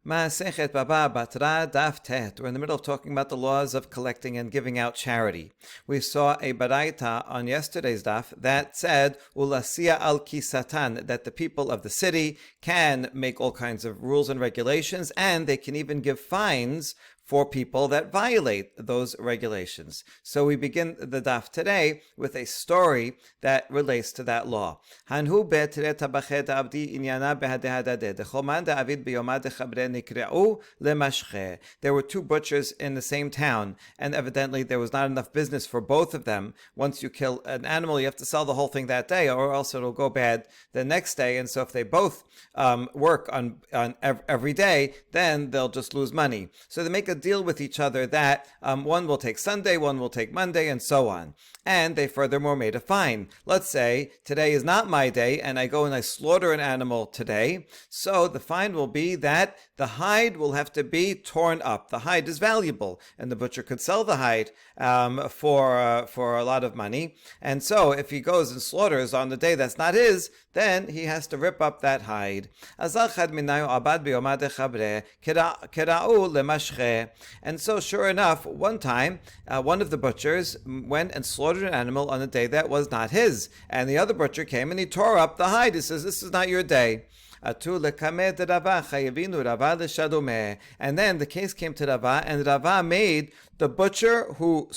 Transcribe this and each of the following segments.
Ma'asechet Baba Batra Daf Tet. We're in the middle of talking about the laws of collecting and giving out charity. We saw a baraita on yesterday's daf that said Ulasia al kisatan, that the people of the city can make all kinds of rules and regulations, and they can even give fines for people that violate those regulations. So we begin the daf today with a story that relates to that law. Hanhu be'teret habachet abdi inyana behadehadadeh. Dechoman de'avid biyomad dechabre nikre'u lemashche. There were two butchers in the same town, and evidently there was not enough business for both of them. Once you kill an animal, you have to sell the whole thing that day, or else it'll go bad the next day. And so if they both work on every day, then they'll just lose money. So they make a deal with each other that one will take Sunday, one will take Monday, and so on. And they furthermore made a fine. Let's say today is not my day, and I go and I slaughter an animal today. So the fine will be that the hide will have to be torn up. The hide is valuable, and the butcher could sell the hide for a lot of money. And so if he goes and slaughters on the day that's not his, then he has to rip up that hide. And so sure enough, one time, one of the butchers went and slaughtered an animal on a day that was not his. And the other butcher came and he tore up the hide. He says, this is not your day. And then the case came to Rava, and Rava made the butcher who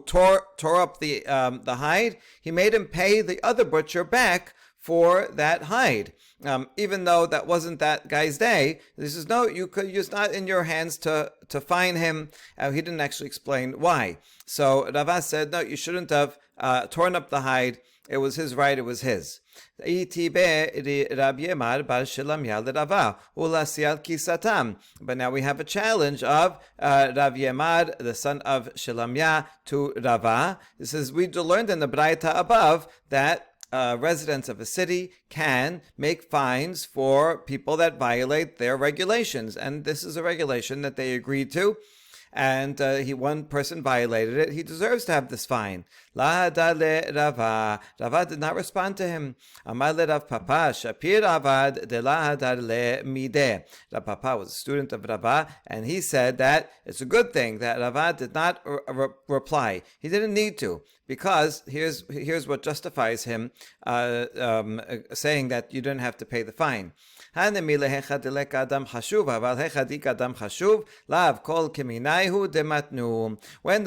tore up the hide, he made him pay the other butcher back for that hide. Even though that wasn't that guy's day, he says, no, it's not in your hands to fine him. He didn't actually explain why. So Rava said, no, you shouldn't have torn up the hide. It was his right, it was his. But now we have a challenge of Rav Yemar, the son of Shelamya, to Rava. This is, we learned in the Braita above that residents of a city can make fines for people that violate their regulations. And this is a regulation that they agreed to. And one person violated it. He deserves to have this fine. Lahada Rava. Rava did not respond to him. Amar le Rav Papa, Shapir avad de lahadar le mideh. Rav Papa was a student of Rava, and he said that it's a good thing that Rava did not reply. He didn't need to, because here's what justifies him saying that you don't have to pay the fine. When the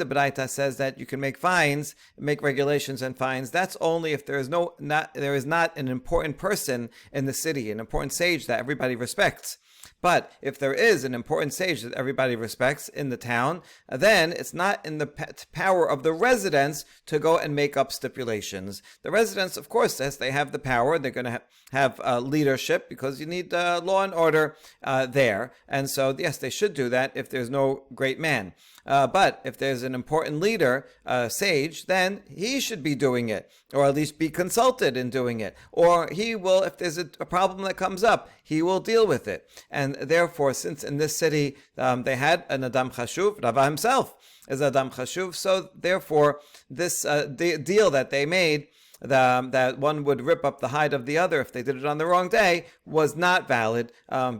Braita says that you can make fines, make regulations and fines, that's only if there is not an important person in the city, an important sage that everybody respects. But if there is an important sage that everybody respects in the town, then it's not in the power of the residents to go and make up stipulations. The residents, of course, as they have the power, they're going to have leadership, because you need law and order there. And so, yes, they should do that if there's no great man. But if there's an important leader, sage, then he should be doing it, or at least be consulted in doing it. Or he will, if there's a problem that comes up, he will deal with it. And therefore, since in this city they had an Adam Chashuv, Rava himself is Adam Chashuv, so therefore this deal that they made, that one would rip up the hide of the other if they did it on the wrong day, was not valid,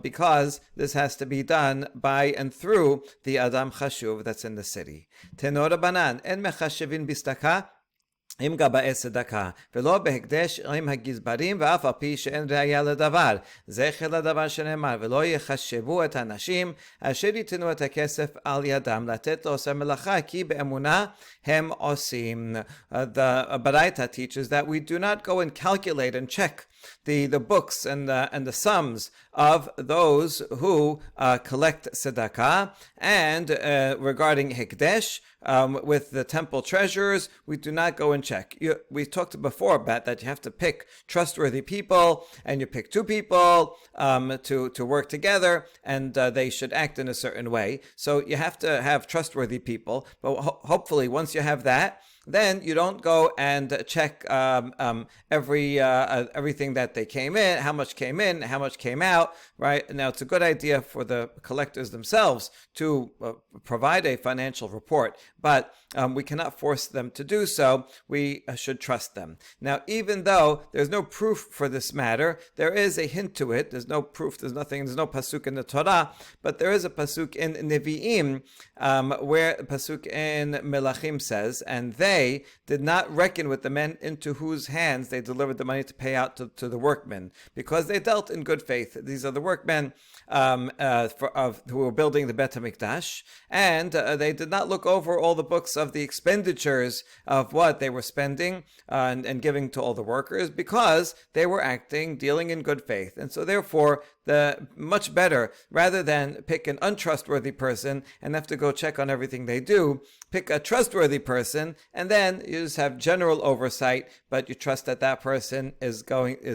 because this has to be done by and through the Adam Chashuv that's in the city. Tenor Banan, en mechashevin bistaka, עם גבאי צדקה, ולא בהקדש עם הגזברים, ואף על פי שאין ראיה לדבר. זכר לדבר שנאמר, ולא יחשבו את האנשים, אשר ייתנו את הכסף על ידם, לתת לעושה מלאכה, כי באמונה הם עושים. The Baraita teaches that we do not go and calculate and check the books and the sums of those who collect tzedakah, and regarding hikdesh, with the temple treasurers, we do not go and check. We talked before about that you have to pick trustworthy people, and you pick two people to work together, and they should act in a certain way. So you have to have trustworthy people, but hopefully once you have that, then you don't go and check everything that they came in, how much came in, how much came out, right? Now, it's a good idea for the collectors themselves to provide a financial report, but we cannot force them to do so. We should trust them. Now, even though there's no proof for this matter, there is a hint to it. There's no proof, there's no pasuk in the Torah, but there is a pasuk in Nevi'im where the pasuk in Melachim says, and they did not reckon with the men into whose hands they delivered the money to pay out to the workmen, because they dealt in good faith. These are the workmen who were building the Bet HaMikdash, and they did not look over all the books of the expenditures of what they were spending and giving to all the workers, because they were dealing in good faith. And so therefore, the much better, rather than pick an untrustworthy person and have to go check on everything they do, pick a trustworthy person, and then you just have general oversight, but you trust that that person is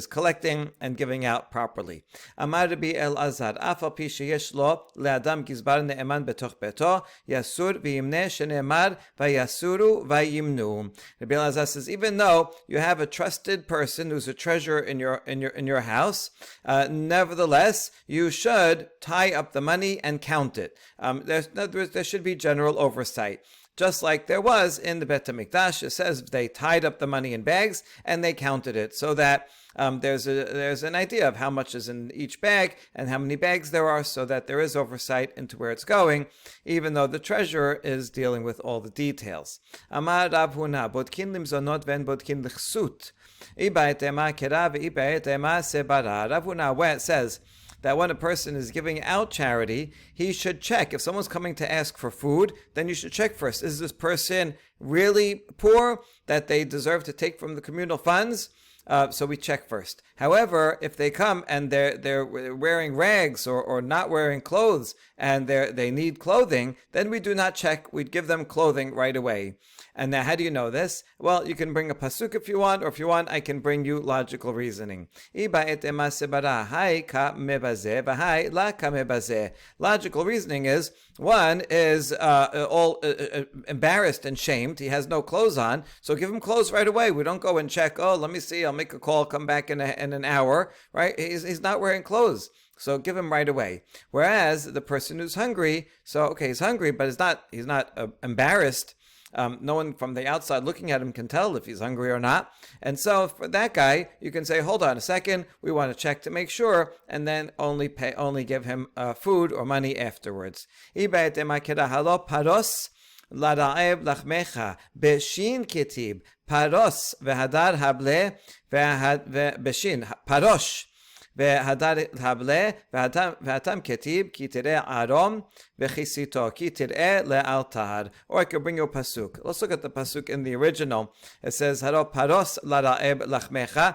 collecting and giving out properly. Amar Rabbi Elazar, af al pi sheyesh lo le'adam gizbar ne'eman betoch beto, yasur v'yimne shene'emar v'yasuru v'yimnu. Rabbi Elazar says, even though you have a trusted person who's a treasurer in your house, nevertheless, you should tie up the money and count it. There should be general oversight. Just like there was in the Bet HaMikdash, it says they tied up the money in bags and they counted it, so that there's an idea of how much is in each bag and how many bags there are, so that there is oversight into where it's going, even though the treasurer is dealing with all the details. Amar Rav Huna, bodkin limzonot ven bodkin lichsut. Rav Huna says that when a person is giving out charity, he should check. If someone's coming to ask for food, then you should check first. Is this person really poor that they deserve to take from the communal funds? So we check first. However, if they come and they're wearing rags or not wearing clothes and they need clothing, then we do not check. We'd give them clothing right away. And now, how do you know this? Well, you can bring a pasuk if you want, or if you want, I can bring you logical reasoning. Logical reasoning is, one is all embarrassed and shamed. He has no clothes on, so give him clothes right away. We don't go and check, oh, let me see, I'll make a call, come back in an hour, right? He's not wearing clothes. So give him right away. Whereas the person who's hungry, so okay, he's hungry, but he's not embarrassed. No one from the outside looking at him can tell if he's hungry or not. And so for that guy, you can say, hold on a second, we want to check to make sure, and then only give him food or money afterwards. Paros laraeb lachmecha beshin kitib paros vehadar hable beshin parosh והדר הבלה והתם כתיב כי תראה ערום וכיסיתו כי תראה לאלתר. Or I could bring you a pasuk. Let's look at the pasuk in the original. It says הרו פרוס לרעב לחמך.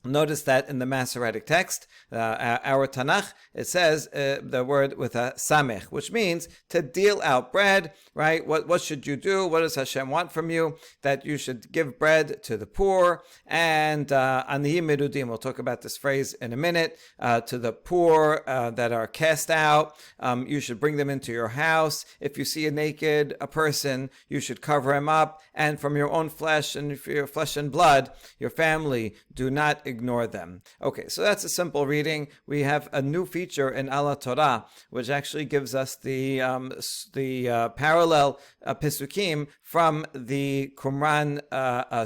Notice that in the Masoretic text, our Tanakh, it says the word with a samech, which means to deal out bread, right? What should you do? What does Hashem want from you? That you should give bread to the poor, and aniyim merudim, we'll talk about this phrase in a minute, to the poor that are cast out. You should bring them into your house. If you see a person, you should cover him up, and from your own flesh and your flesh and blood, your family, do not ignore them. Okay, so that's a simple reading. We have a new feature in Ala Torah, which actually gives us the parallel Pesukim from the Qumran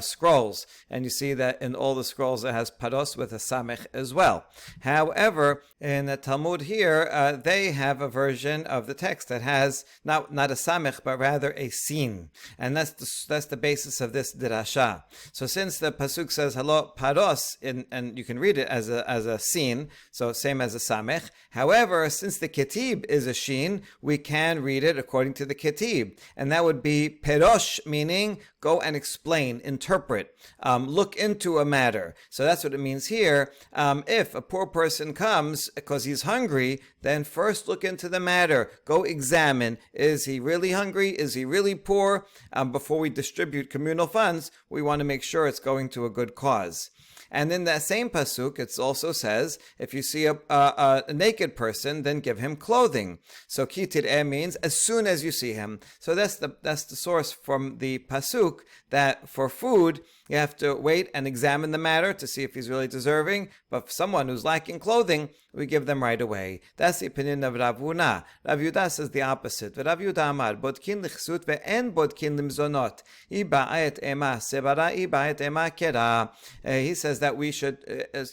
scrolls. And you see that in all the scrolls it has paros with a samech as well. However, in the Talmud here, they have a version of the text that has not a samech, but rather a sin. And that's the basis of this dirasha. So since the pasuk says hello paros, and you can read it as a sin, so same as a samech. However, since the ketib is a shin, we can read it according to the ketib, and that would be perosh, meaning go and explain, interpret, look into a matter. So that's what it means here. If a poor person comes because he's hungry, then first look into the matter. Go examine. Is he really hungry? Is he really poor? Before we distribute communal funds, we want to make sure it's going to a good cause. And in that same pasuk, it also says, if you see a naked person, then give him clothing. So ki tir'eh means as soon as you see him. So that's the source from the pasuk that for food, you have to wait and examine the matter to see if he's really deserving. But for someone who's lacking clothing, we give them right away. That's the opinion of Rav Huna. Rav Yudah says the opposite. Rav Yudah amar, bodkin lichsut ve'en bodkin limzonot. Iba'et ema sebara, iba'et ema kera. He says that we should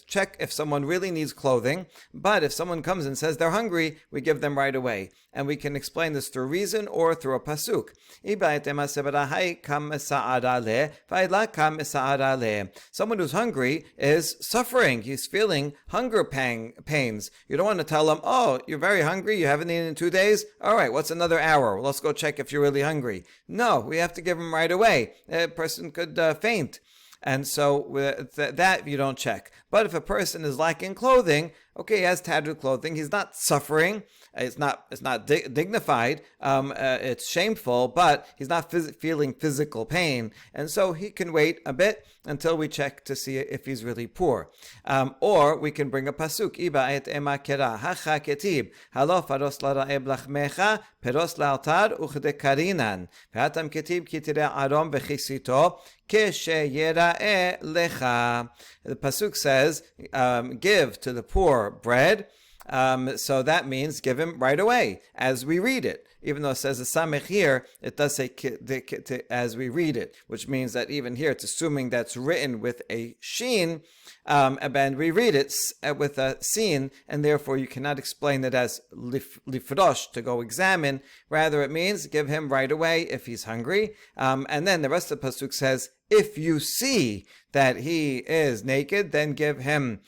check if someone really needs clothing, but if someone comes and says they're hungry, we give them right away. And we can explain this through reason or through a pasuk. Iba'et ema sebara hai kam sa'ara le, va'ila kam sa'ara le. Someone who's hungry is suffering. He's feeling hunger pains. You don't want to tell him, oh, you're very hungry, you haven't eaten in 2 days? All right, what's another hour? Well, let's go check if you're really hungry. No, we have to give him right away. A person could faint. And so that you don't check. But if a person is lacking clothing, okay, he has tattered clothing, he's not suffering, it's not dignified, it's shameful, but he's not feeling physical pain, and so he can wait a bit until we check to see if he's really poor. Or we can bring a pasuk, Iba et ema kera, hacha ketib, halo faros lara'eb lachmecha, peros la'altar uchde karinan, ve'atam ketib kitire arom v'chisito, keshe yera'e lecha. The pasuk says, give to the poor bread. So that means give him right away, as we read it. Even though it says a samech here, it does say as we read it, which means that even here it's assuming that's written with a sheen, and we read it with a sin, and therefore you cannot explain it as lifrosh, to go examine. Rather, it means give him right away if he's hungry. And then the rest of the pasuk says, if you see that he is naked, then give him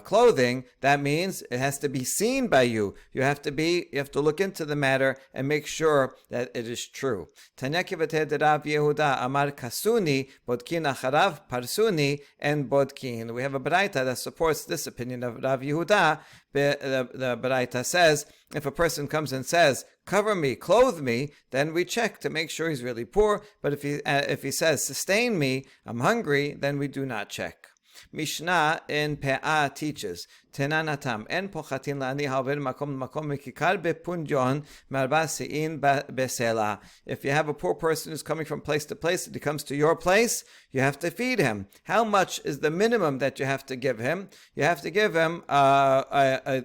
clothing. That means it has to be seen by you. You have to look into the matter and make sure that it is true. Tanya kivated Rav Yehuda amar kasuni bodkin acharav parsuni and bodkin. We have a baraita that supports this opinion of Rav Yehuda. The baraita says, if a person comes and says, cover me, clothe me, then we check to make sure he's really poor. But if he says, sustain me, I'm hungry, then we do not check. Mishnah in Pe'ah teaches, Tenanatam, en pochatin la'ani ha'over makom makom mikikar bepunjon marba se'in besela. If you have a poor person who's coming from place to place, and he comes to your place, you have to feed him. How much is the minimum that you have to give him? You have to give him a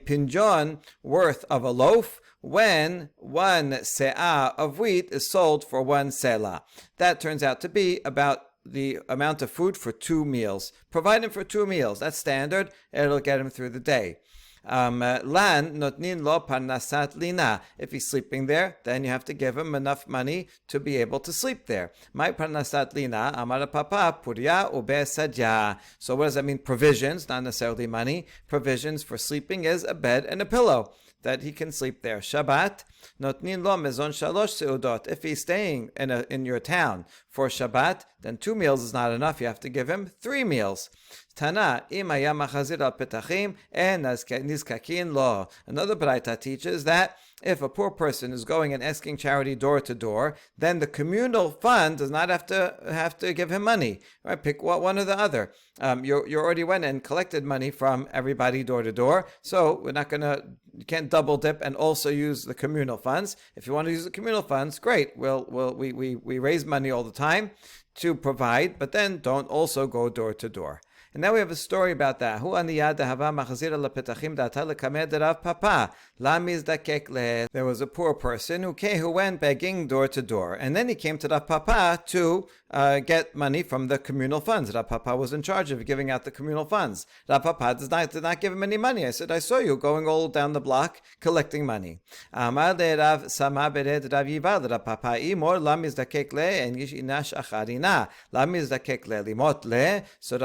pinjon worth of a loaf, when 1 se'ah of wheat is sold for 1 selah. That turns out to be about the amount of food for 2 meals. Provide him for 2 meals. That's standard. It'll get him through the day. Lan notnin lo parnasat lina. If he's sleeping there, then you have to give him enough money to be able to sleep there. My parnasat lina amara papa puria ube sadya. So what does that mean? Provisions, not necessarily money. Provisions for sleeping is a bed and a pillow that he can sleep there. Shabbat, notnin lo mezon shalosh seudot. If he's staying in your town for Shabbat, then 2 meals is not enough. You have to give him 3 meals. Tana, im haya machazir al petachim en nizkakin lo. Another baraita teaches that if a poor person is going and asking charity door to door, then the communal fund does not have to give him money. Right? Pick one or the other. You already went and collected money from everybody door to door, so you can't double dip and also use the communal funds. If you want to use the communal funds, great. We raise money all the time to provide, but then don't also go door to door. And now we have a story about that. There was a poor person who went begging door to door, and then he came to Rav Papa to get money from the communal funds. Rav Papa was in charge of giving out the communal funds. Rav Papa did not give him any money. I said, I saw you going all down the block collecting money. So Rav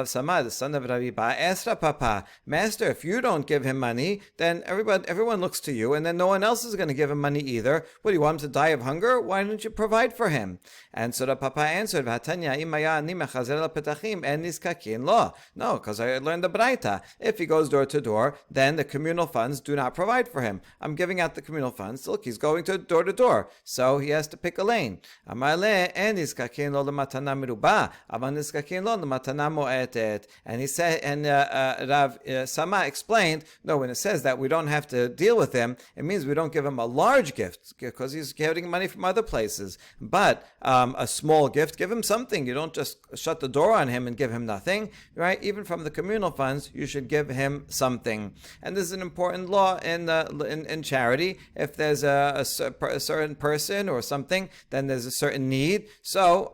Sama, the son of Rabiba, asked Papa, Master, if you don't give him money, then everyone looks to you, and then no one else is going to give him money either. What, do you want him to die of hunger? Why don't you provide for him? And so the Papa answered, no, because I learned the Braita. If he goes door to door, then the communal funds do not provide for him. I'm giving out the communal funds. Look, he's going to door, so he has to pick a lane. And he said, and Rav Sama explained, no, when it says that we don't have to deal with him, it means we don't give him a large gift because he's getting money from other places. But a small gift, give him something. You don't just shut the door on him and give him nothing, right? Even from the communal funds, you should give him something. And this is an important law in charity. If there's a certain person or something, then there's a certain need. So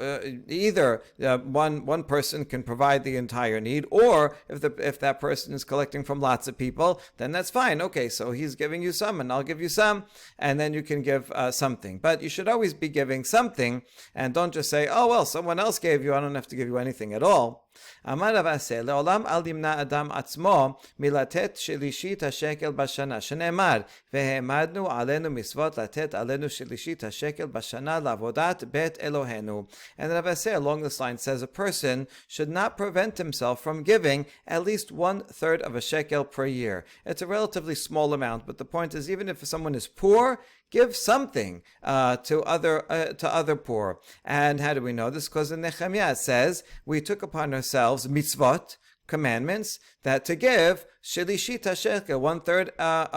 either one person can provide the entire need, or if that person is collecting from lots of people, then that's fine. Okay, so he's giving you some, and I'll give you some, and then you can give something. But you should always be giving something, and don't just say, oh, well, someone else gave you, I don't have to give you anything at all. אמר רב אסי, לעולם אל ימנע אדם עצמו מלתת שלישית השקל בשנה, שנאמר, והעמדנו עלינו מצוות לתת עלינו שלישית השקל בשנה לעבודת בית אלוהינו. And Rav Assi along this line says a person should not prevent himself from giving at least 1/3 of a shekel per year. It's a relatively small amount, but the point is, even if someone is poor, give something to other poor. And how do we know this? Because in Nehemiah it says, we took upon ourselves mitzvot, commandments, that to give shilishit shekel, 1/3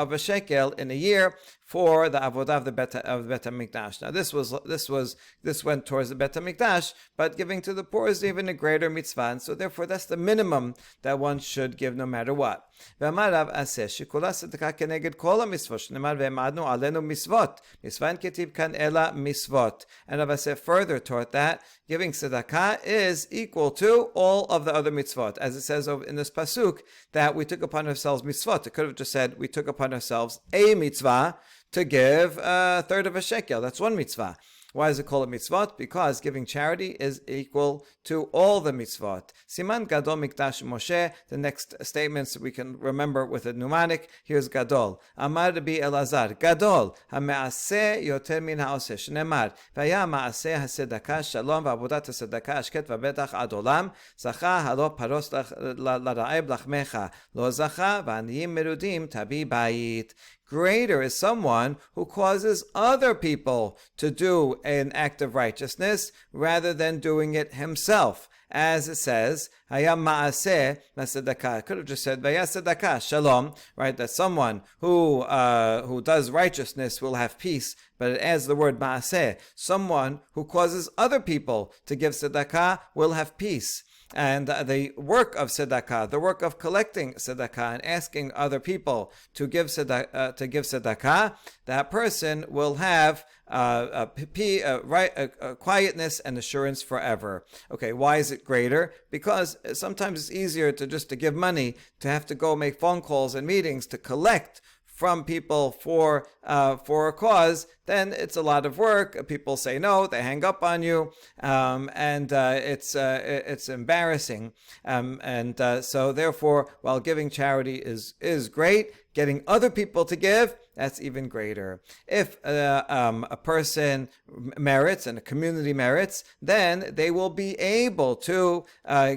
of a shekel in a year, for the avodah of the Bet HaMikdash. Now this went towards the Bet HaMikdash, but giving to the poor is even a greater mitzvah, and so therefore that's the minimum that one should give no matter what. ואמר רב אסי, שכולה צדקה כנגד כל המצוות, שנאמר והעמדנו עלינו מצוות, מצווה אין כתיב כאן אלא מצוות. And Rav Assi further taught that giving tzedakah is equal to all of the other mitzvot, as it says in this pasuk that we took upon ourselves mitzvot. It could have just said we took upon ourselves a mitzvah to give 1/3 of a shekel. That's one mitzvah. Why is it called a mitzvot? Because giving charity is equal to all the mitzvot. Siman Gadol Mikdash Moshe. The next statements we can remember with a mnemonic. Here's Gadol. Amar Rabbi Elazar. Gadol. Hameaseh yoter min haoseh. Shneimar. Vaya maaseh hasedaka shalom va'avodat hasedaka ashket va'betach ad olam. Zacha halo paros lara'eb lachmecha. Lo zacha v'aniyim merudim tabi bayit. Greater is someone who causes other people to do an act of righteousness rather than doing it himself. As it says, Hayam ma'aseh masedakah. Could have just said Vayasedakah shalom, right? That someone who does righteousness will have peace. But it adds the word ma'aseh. Someone who causes other people to give tzedakah will have peace. And the work of tzedakah, the work of collecting tzedakah and asking other people to give tzedakah, that person will have quietness and assurance forever. Okay, why is it greater? Because sometimes it's easier to give money, to have to go make phone calls and meetings to collect from people for a cause. Then it's a lot of work. People say no, they hang up on you, and it's embarrassing. So therefore, while giving charity is great, getting other people to give, that's even greater. If a person merits and a community merits, then they will be able to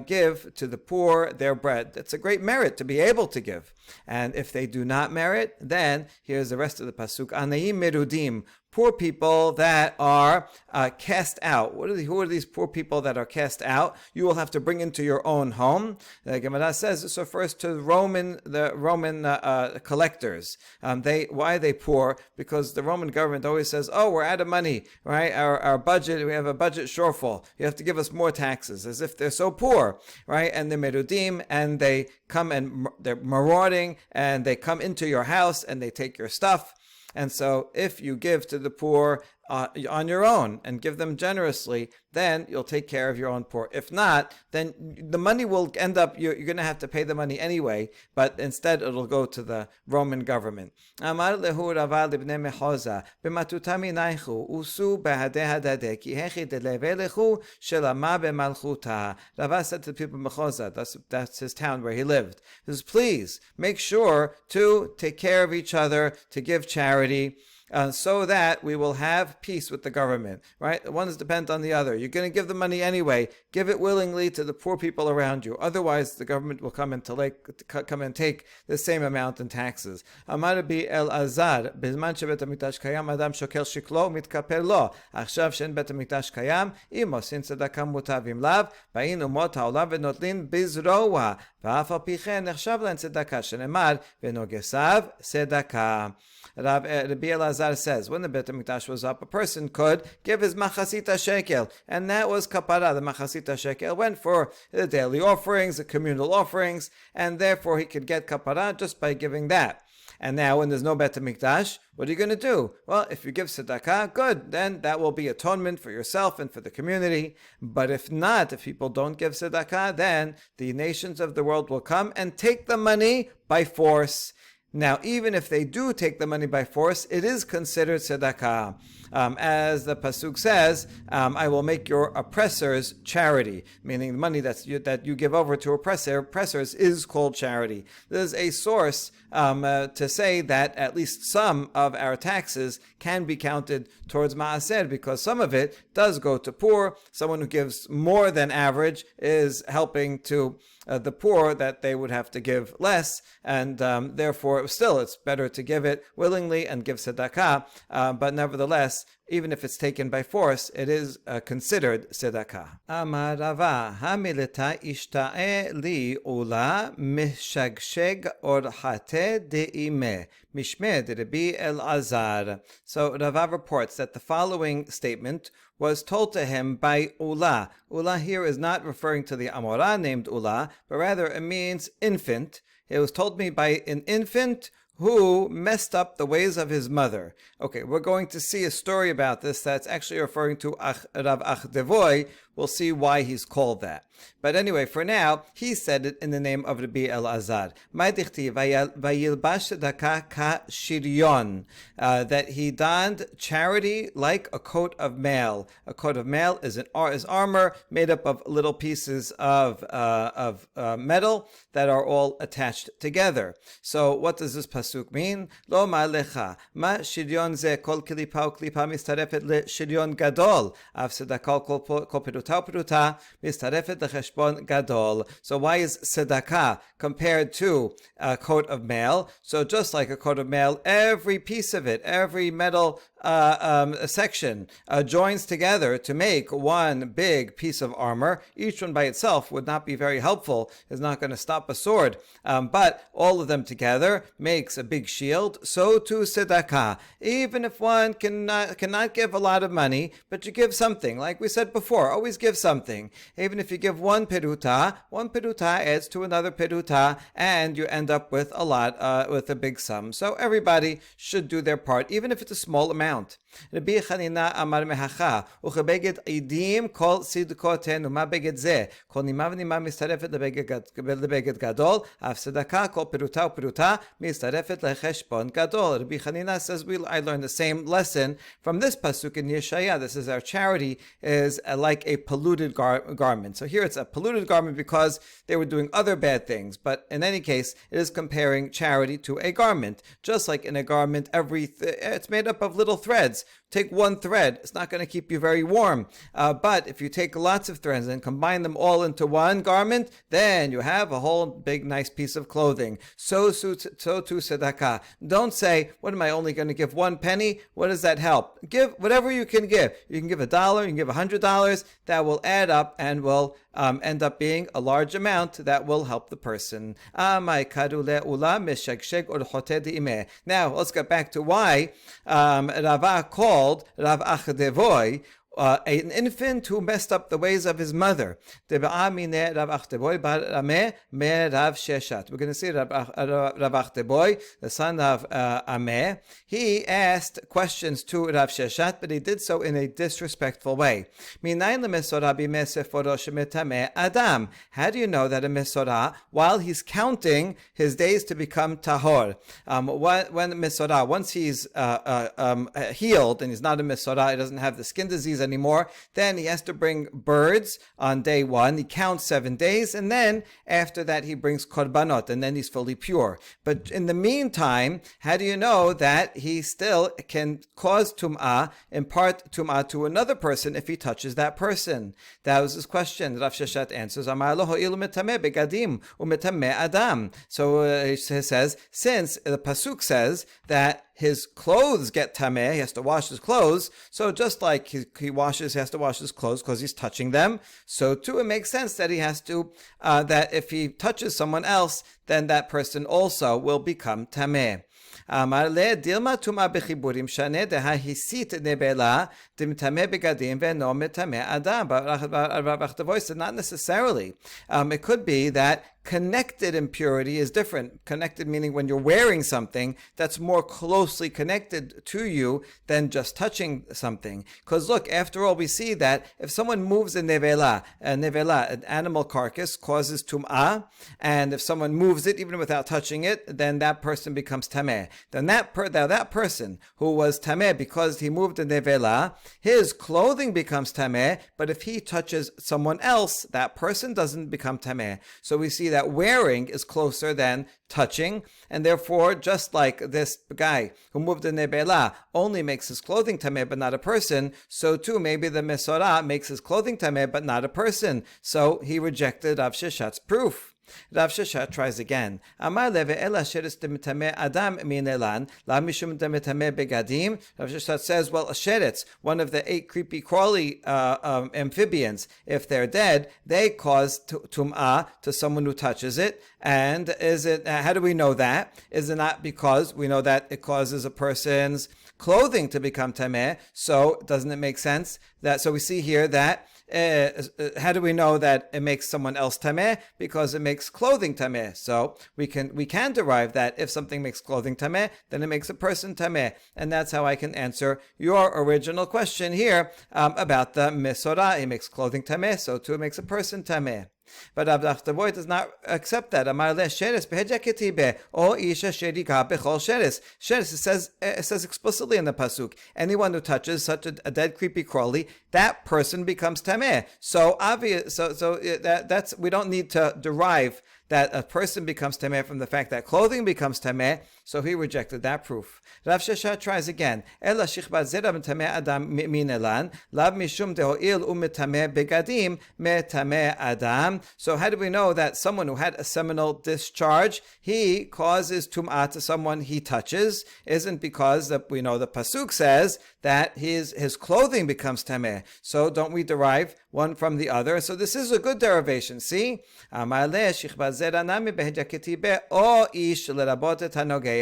give to the poor their bread. It's a great merit to be able to give. And if they do not merit, then here's the rest of the pasuk. Anaim merudim. Poor people that are cast out. Who are these poor people that are cast out? You will have to bring into your own home. The Gemara says this refers to the Roman collectors. Why are they poor? Because the Roman government always says, "Oh, we're out of money, right? Our budget, we have a budget shortfall. You have to give us more taxes," as if they're so poor, right? And they're merudim, and they come and they're marauding, and they come into your house and they take your stuff. And so if you give to the poor, on your own and give them generously, then you'll take care of your own poor. If not, then the money will end up, you're going to have to pay the money anyway, but instead it'll go to the Roman government. Amar lehu Rava libnei Mechoza, b'matutami naichu, usu behadeh hadadeh, ki hechi deleve lechu, shelama b'malchuta. Rava said to the people of Mechoza, that's his town where he lived, he says, please make sure to take care of each other, to give charity, so that we will have peace with the government, right? One is dependent on the other. You're going to give the money anyway. Give it willingly to the poor people around you. Otherwise, the government will come and take the same amount in taxes. Amar bi El Azar, b'zman shebet hamikdash kayam adam shokel shiklo mitkaper lo. Achshav shen bet hamikdash kayam, imo sin tzedakah mutav im lav, ba'in umot ha'olam v'notlin bizroa, v'af al pi chen nechshav len tzedakah, shenemar v'nogesav tzedakah. Rabbi Elazar says, when the Beit HaMikdash was up, a person could give his machasita shekel, and that was kapara. The machasita shekel went for the daily offerings, the communal offerings, and therefore he could get kapara just by giving that. And now when there's no Beit HaMikdash, what are you going to do? Well, if you give tzedakah, good, then that will be atonement for yourself and for the community. But if not, if people don't give tzedakah, then the nations of the world will come and take the money by force. Now, even if they do take the money by force, it is considered tzedakah. As the pasuk says, I will make your oppressors charity, meaning the money that you give over to oppressors is called charity. There's a source to say that at least some of our taxes can be counted towards maaser, because some of it does go to poor. Someone who gives more than average is helping to the poor that they would have to give less, and therefore still it's better to give it willingly and give tzedakah, but nevertheless, even if it's taken by force, it is considered tzedakah. Amar Rava, hamileta ishta'e li ula mishagsheg orhate de'ime mishmed Rabbi Elazar. So Rava reports that the following statement was told to him by Ula. Ula here is not referring to the Amorah named Ula, but rather it means infant. It was told me by an infant who messed up the ways of his mother. Okay, we're going to see a story about this that's actually referring to Rav Achdevoy. We'll see why he's called that. But anyway, for now, he said it in the name of Rabbi Elazar. That he donned charity like a coat of mail. A coat of mail is armor made up of little pieces of metal that are all attached together. So what does this pasuk mean? Lo ma'alecha ma shiryon ze kol klipa uklipa mistarefet le shiryon gadol av tzedakah kol peruta mistarefet lecheshbon gadol. So why is tzedakah compared to a coat of mail? So just like a coat of mail, every piece of it, every metal section joins together to make one big piece of armor. Each one by itself would not be very helpful, is not going to stop a sword, but all of them together makes a big shield. So too tzedakah. Even if one cannot give a lot of money, but you give something, like we said before, always give something. Even if you give one peruta adds to another peruta, and you end up with a lot, with a big sum. So everybody should do their part, even if it's a small amount. Rabbi Chanina amar mehacha uchebeged idim kol sidkotenu ma beged ze kol nima v'nima mistarefet lebeged gadol av tzedakah kol peruta mistarefet lecheshbon gadol. Rabbi Chanina says I learned the same lesson from this pasuk in Yeshaya. This is our charity is like a polluted garment. So here it's a polluted garment because they were doing other bad things. But in any case, it is comparing charity to a garment. Just like in a garment, it's made up of little threads. Take one thread, it's not going to keep you very warm. But if you take lots of threads and combine them all into one garment, then you have a whole big nice piece of clothing. So too tzedakah. Don't say, what am I only going to give 1 penny? What does that help? Give whatever you can give. You can give $1, you can give $100. That will add up and will end up being a large amount that will help the person. Now let's get back to why Rava called Rav Achdevoy an infant who messed up the ways of his mother. We're going to see Rav Achteboy, the son of Ameh. He asked questions to Rav Sheshat, but he did so in a disrespectful way. How do you know that a Mesorah, while he's counting his days to become Tahor, when Mesorah, once he's healed and he's not a Mesorah, he doesn't have the skin disease anymore, then he has to bring birds on day 1. He counts 7 days, and then after that he brings korbanot, and then he's fully pure. But in the meantime, how do you know that he still can cause tum'ah, impart tum'ah to another person if he touches that person? That was his question. Rav Sheshat answers, so he says, since the pasuk says that his clothes get tameh, he has to wash his clothes, so just like he has to wash his clothes because he's touching them, so too it makes sense that he has to, that if he touches someone else, then that person also will become tameh. Amar le dilma tuma bechiburim shane dehahisit nebela dimtame begadim ve'no metame adam. But Rav Achtavoy said not necessarily. It could be that connected impurity is different. Connected meaning when you're wearing something that's more closely connected to you than just touching something. Because look, after all, we see that if someone moves a nevela, an animal carcass, causes tum'ah, and if someone moves it even without touching it, then that person becomes tameh. Then that person who was tameh because he moved a nevela, his clothing becomes tameh, but if he touches someone else, that person doesn't become tameh. So we see that wearing is closer than touching, and therefore, just like this guy who moved a nebela only makes his clothing tameh but not a person, so too maybe the Mesorah makes his clothing tameh but not a person. So he rejected Rav Sheshat's proof. Rav Sheshat tries again. Amar leve ela sheres demitame adam minelan la mishum demitame begadim. Rav Sheshat says, well, a sheretz, one of the 8 creepy crawly amphibians, if they're dead, they cause tum'ah to someone who touches it. And is it? How do we know that? Is it not because we know that it causes a person's clothing to become tameh? So doesn't it make sense that? So we see here that. How do we know that it makes someone else tameh? Because it makes clothing tameh. So we can derive that if something makes clothing tameh, then it makes a person tameh. And that's how I can answer your original question here about the Mesorah. It makes clothing tameh, so too it makes a person tameh. But Rav Achtavoy does not accept that. Amar le sheres behedjaketibe o isha sherika bechol sheres. Sheres, it says explicitly in the pasuk, anyone who touches such a dead creepy crawly, that person becomes tameh. So obvious. So that's we don't need to derive that a person becomes tameh from the fact that clothing becomes tameh. So he rejected that proof. Rav Sheshat tries again. Ela shichbat zera tameh adam minelan lav mishum dehoil umetameh begadim metameh adam. So how do we know that someone who had a seminal discharge, he causes tum'ah to someone he touches? Isn't because we know the pasuk says that his clothing becomes tameh. So don't we derive one from the other? So this is a good derivation. See, Amar le shichbat zera nami behedjaketibe o ish lerabot et hanogeh.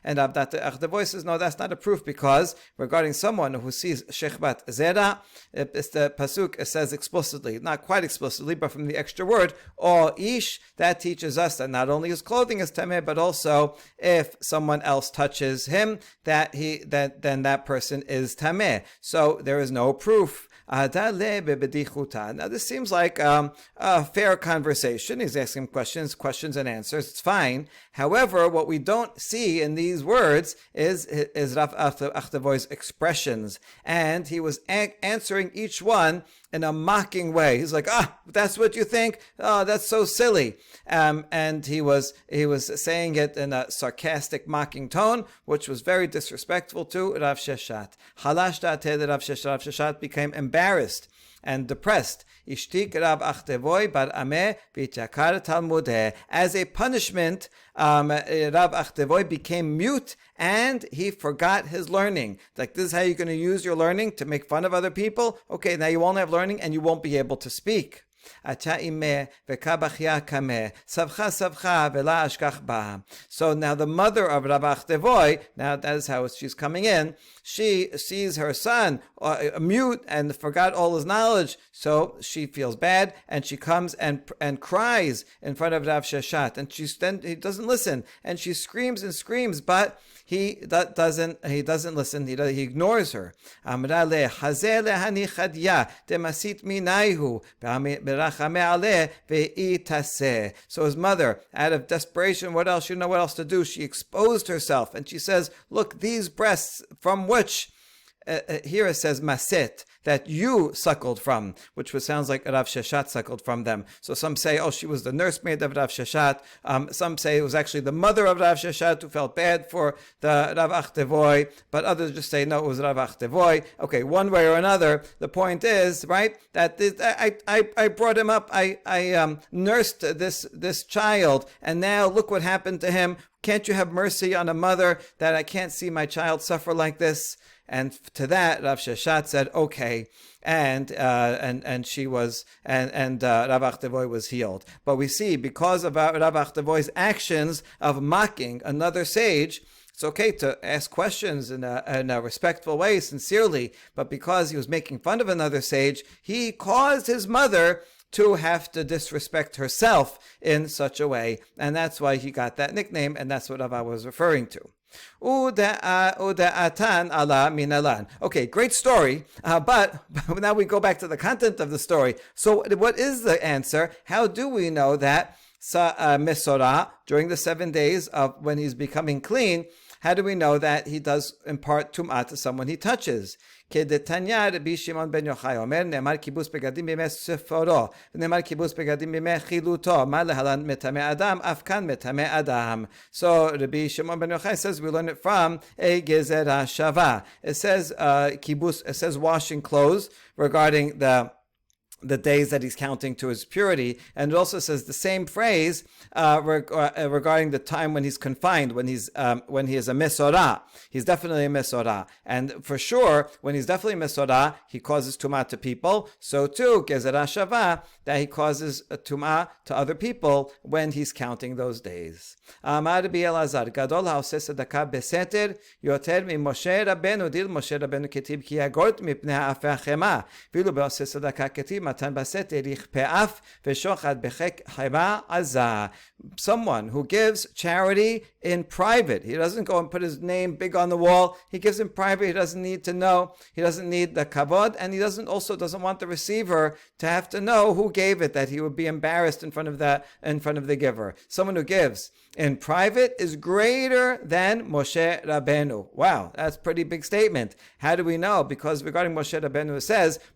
And Achtavoy says, no, that's not a proof, because regarding someone who sees shechbat zera, it's the pasuk says explicitly, not quite explicitly, but from the extra word, or ish, that teaches us that not only his clothing is tameh, but also if someone else touches him, then that person is tameh. So there is no proof. Now this seems like a fair conversation. He's asking questions and answers. It's fine. However, what we don't see in these words is Rav Achtavoy's expressions, and he was answering each one in a mocking way. He's like, that's what you think? Oh, that's so silly. And he was saying it in a sarcastic, mocking tone, which was very disrespectful to Rav Sheshat. Halash da'ateh Rav Sheshat. Rav Sheshat became embarrassed and depressed. Ishtik Rav Achtavoy bar Ameh v'itchakar talmudeh. As a punishment, Rav Achtavoy became mute and he forgot his learning. Like, this is how you're going to use your learning to make fun of other people? Okay, now you won't have learning and you won't be able to speak. Ata imeh v'kabachya kameh, savcha savcha v'la ashkach ba. So now the mother of Rav Achtevoy, now that is how she's coming in, she sees her son mute and forgot all his knowledge, so she feels bad, and she comes and cries in front of Rav Sheshet, and he doesn't listen, and she screams and screams, but he doesn't listen. He ignores her. Amra le hazeh lehani chadya demasit minayhu berachame aleh ve'itaseh. So his mother, out of desperation, what else? She didn't know what else to do. She exposed herself, and she says, "Look, these breasts from which." Here it says maset, that you suckled from, which sounds like Rav Sheshet suckled from them. So some say, oh, she was the nursemaid of Rav Sheshet. Some say it was actually the mother of Rav Sheshet who felt bad for the Rav Achtevoy, but others just say, no, it was Rav Achtevoy. Okay, one way or another, the point is, right, that I brought him up, I nursed this child, and now look what happened to him. Can't you have mercy on a mother that I can't see my child suffer like this? And to that, Rav Sheshet said, okay, and she was, and Rav Achtevoy was healed. But we see, because of Rav Achtevoy's actions of mocking another sage, it's okay to ask questions in a respectful way, sincerely, but because he was making fun of another sage, he caused his mother to have to disrespect herself in such a way, and that's why he got that nickname, and that's what Rava was referring to. Uda'atan ala minalan. Okay, great story, but now we go back to the content of the story. So what is the answer? How do we know that Mesorah, during the 7 days of when he's becoming clean, how do we know that he does impart tum'ah to someone he touches? כדתניא רבי שמעון בן יוחאי אומר, נאמר כיבוס בגדים בימי ספורו, ונאמר כיבוס בגדים בימי חילוטו, מה להלן מטמא אדם, אף כאן מטמא אדם. So Rabbi Shimon ben Yochai says we learn it from a gezerah shava. It says kibus, it says washing clothes regarding the days that he's counting to his purity, and it also says the same phrase regarding the time when he's confined, when he is a mesorah. He's definitely a mesorah, and for sure, when he's definitely a mesorah, he causes tumah to people. So too, gezerah shava, that he causes a tumah to other people when he's counting those days. Amar Rabbi Elazar, gadol ha'oseh tzedakah beseter yoter miMoshe Rabbeinu, dil Moshe Rabbeinu ketib ki yagort mipnei ha'afeh ha'chema, vilu be'oseh tzedakah ketib matan baseter yichpe'af ve'shochad bechek chema azah. Someone who gives charity in private, he doesn't go and put his name big on the wall. He gives in private. He doesn't need to know. He doesn't need the kavod, and he doesn't want the receiver to have to know who gave it, that he would be embarrassed in front of the giver. Someone who gives in private is greater than Moshe Rabbeinu. Wow, that's a pretty big statement. How do we know? Because regarding Moshe Rabbeinu,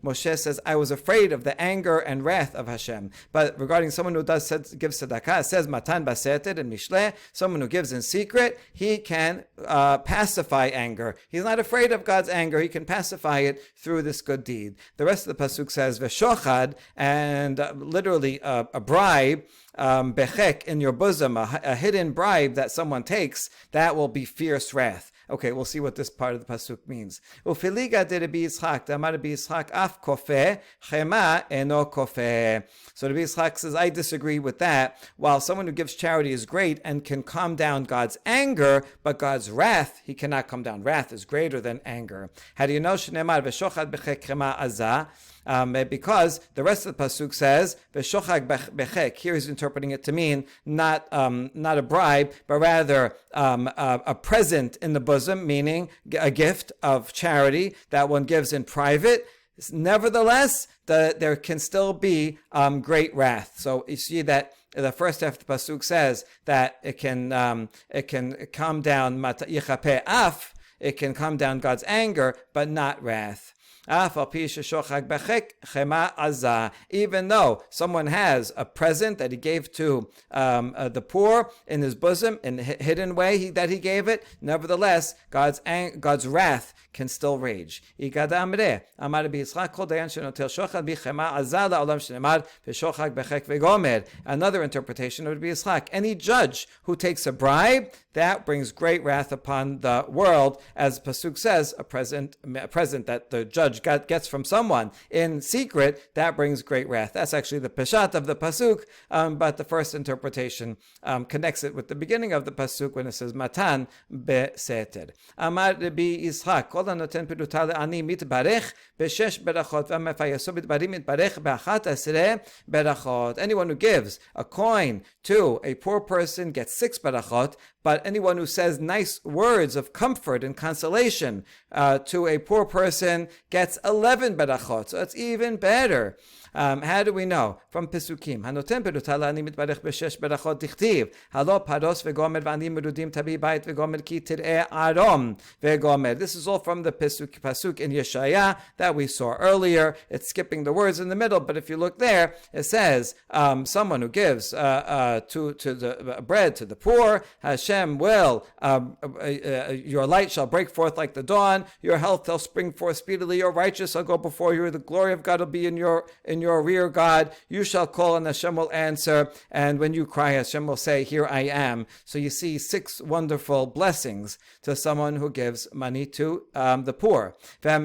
Moshe says, I was afraid of the anger and wrath of Hashem. But regarding someone who gives tzedakah, it says matan baseter in Mishleh, someone who gives in secret, he can pacify anger. He's not afraid of God's anger. He can pacify it through this good deed. The rest of the pasuk says veshochad, and literally a bribe, bechek, in your bosom, a hidden bribe that someone takes, that will be fierce wrath. Okay, we'll see what this part of the pasuk means. Ufiliga de Rabbi Yitzchak, damar Rabbi Yitzchak af kofeh, chema eno kofeh. So Rabbi Yitzchak says, I disagree with that. While someone who gives charity is great and can calm down God's anger, but God's wrath, he cannot calm down. Wrath is greater than anger. How do you know? Shneimar v'shochad bechek chema azah. Because the rest of the pasuk says v'shochag bechek. Here he's interpreting it to mean not a bribe, but rather a present in the bosom, meaning a gift of charity that one gives in private. Nevertheless, there can still be great wrath. So you see that the first half of the pasuk says that it can calm down yichapeh af. It can calm down God's anger, but not wrath. Even though someone has a present that he gave to the poor in his bosom, in a hidden way that he gave it, nevertheless, God's wrath can still rage. Another interpretation would be Yitzchak. Any judge who takes a bribe, that brings great wrath upon the world, as Pasuk says, a present that the judge gets from someone in secret, that brings great wrath. That's actually the Peshat of the Pasuk, but the first interpretation connects it with the beginning of the Pasuk when it says Matan beseter. Amar Rabbi Yitzchak, kol hanoten peruta le'ani mitbarech b'shesh berachot v'mefayeso b'dvarim mitbarech b'achat esrei berachot. Anyone who gives a coin to a poor person gets 6 berachot, but anyone who says nice words of comfort and consolation to a poor person gets 11 berachot. So it's even better. How do we know? From Pesukim. Hanoten peruta le'ani mitbarech b'shesh berachot dichtiv. Halo paros v'gomer v'ani merudim tabi bayit v'gomer ki tir'eh arom v'gomer. This is all from the Pasuk in Yeshaya that we saw earlier. It's skipping the words in the middle, but if you look there, it says someone who gives to the bread to the poor, Hashem will, your light shall break forth like the dawn, your health shall spring forth speedily, your righteous shall go before you, the glory of God will be in your rear guard. You shall call and Hashem will answer, and when you cry, Hashem will say, here I am. So you see 6 wonderful blessings to someone who gives money to the poor. And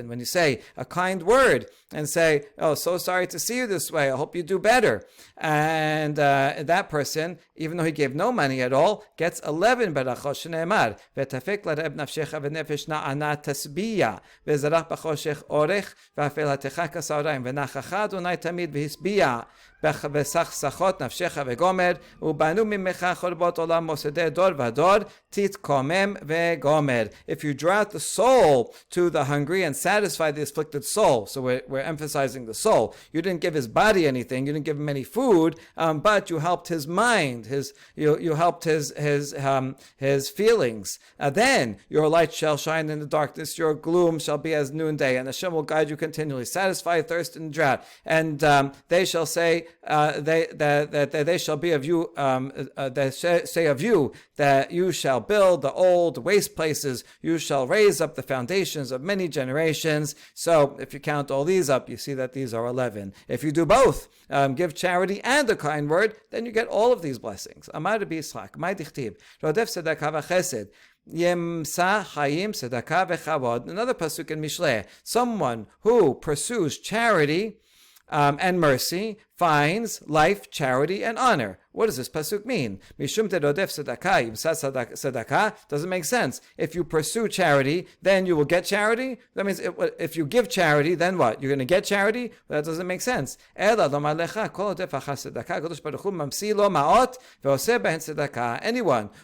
when you say a kind word and say, oh, so sorry to see you this way, I hope you do better, and that person, even though he gave no money at all, gets 11 berachot. Shneimar v'tafek l'reb nafshecha v'nefesh na'ana tasbiya v'zarach b'choshech orech v'afelatecha kasarayim v'nachacha Adonai tamid v'hisbiya וסכסכות נפשך וגומר, ובנו ממך חורבות עולם מוסדי דור ודור, תתקומם וגומר. If you draw out the soul to the hungry and satisfy the afflicted soul, so we're emphasizing the soul. You didn't give his body anything, you didn't give him any food, but you helped his mind, you helped his feelings. Then your light shall shine in the darkness, your gloom shall be as noonday, and Hashem will guide you continually. Satisfy thirst and drought, and they shall say, they shall be of you, they say of you that you shall build the old waste places, you shall raise up the foundations of many generations. So if you count all these up, you see that these are 11. If you do both, give charity and a kind word, then you get all of these blessings. Amar Rabbi Yitzchak, Mai dichtiv, rodef tzedakah v'chesed, Yemsa Hayim Tzedakah v'chavod. Another pasuk in Mishlei, someone who pursues charity and mercy finds life, charity, and honor. What does this pasuk mean? Mishum terodef tzedakah, yimsa tzedakah, doesn't make sense. If you pursue charity, then you will get charity. That means if you give charity, then what? You're going to get charity? Well, that doesn't make sense. Anyone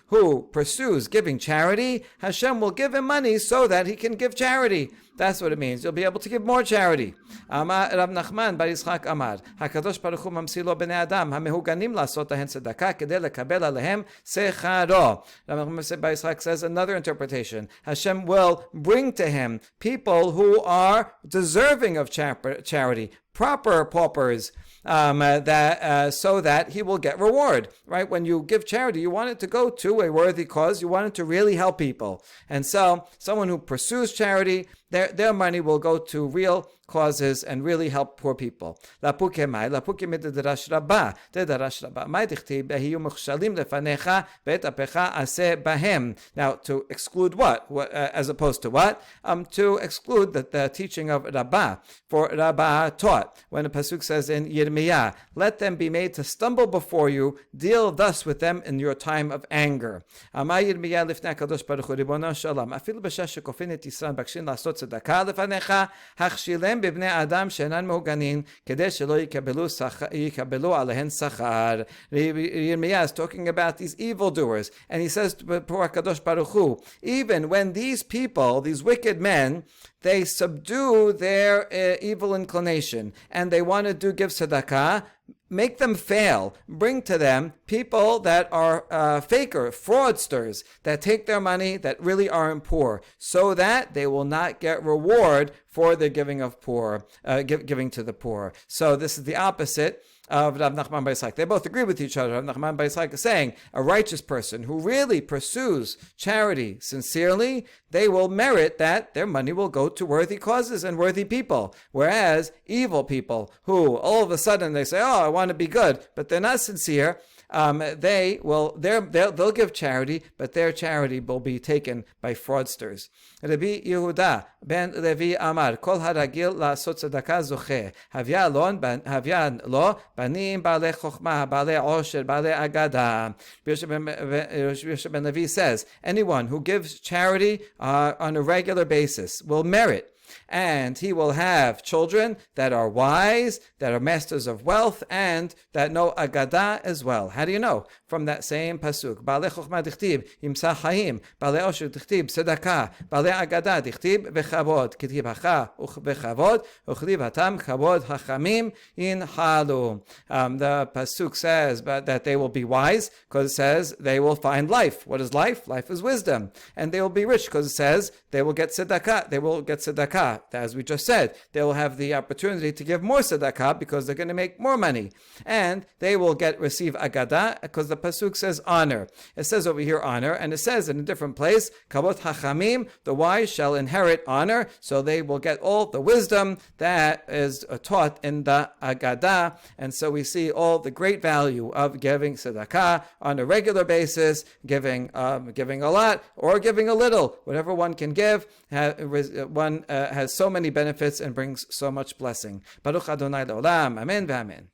who pursues giving charity, Hashem will give him money so that he can give charity. That's what it means. You'll be able to give more charity. Amar Rav Nachman bar Yitzchak Amar, HaKadosh Baruch Hu mamsi lo bnei Adam hamehuganim lasot lahen tzedakah kedei lekabel alehem secharo. Rav Nachman bar Yitzchak says another interpretation. Hashem will bring to him people who are deserving of charity, proper paupers, so that he will get reward. Right? When you give charity, you want it to go to a worthy cause. You want it to really help people. And so, someone who pursues charity, their money will go to real causes and really help poor people. Now, to exclude what? As opposed to what? To exclude the teaching of Rabbah. For Rabbah taught, when the pasuk says in Yirmiyah, let them be made to stumble before you, deal thus with them in your time of anger. בבני אדם שאינן מהוגנים כדי שלא יקבלו עליהן שכר. Yirmiyah is talking about these evildoers, and he says to HaKadosh Baruch Hu, even when these people, these wicked men, they subdue their evil inclination and they want to give tzedakah, make them fail. Bring to them people that are fraudsters, that take their money, that really aren't poor, so that they will not get reward for their giving to the poor. So this is the opposite of Rav Nachman bar Yitzchak. They both agree with each other. Rav Nachman bar Yitzchak is saying a righteous person who really pursues charity sincerely, they will merit that their money will go to worthy causes and worthy people. Whereas evil people who all of a sudden they say, oh, I want to be good, but they're not sincere, they'll give charity, but their charity will be taken by fraudsters. Rabbi Yehuda ben Levi Amar, Kol haragil la'asot tzedakah zocheh, havyan lo banim ba'alei chokhmah, ba'alei osher, ba'alei agada. Rabbi ben Levi says, anyone who gives charity on a regular basis will merit, and he will have children that are wise, that are masters of wealth, and that know Agada as well. How do you know? From that same pasuk. Ba'alei chokhmah dichtib, imsa chaim, ba'alei osher dichtib, tzedakah, ba'alei Agada dichtib, v'chavod, kitib hacha, v'chavod, uchliv hatam, chavod hachamim in halu. The pasuk says that they will be wise, because it says they will find life. What is life? Life is wisdom. And they will be rich, because it says they will get tzedakah. They will get tzedakah. As we just said, they will have the opportunity to give more tzedakah because they're going to make more money. And they will receive agada because the pasuk says honor. It says over here honor, and it says in a different place, kavod hachamim, the wise shall inherit honor, so they will get all the wisdom that is taught in the agada. And so we see all the great value of giving tzedakah on a regular basis, giving a lot or giving a little, whatever one can give. One has so many benefits and brings so much blessing. Baruch Adonai Le'olam. Amen v'amen.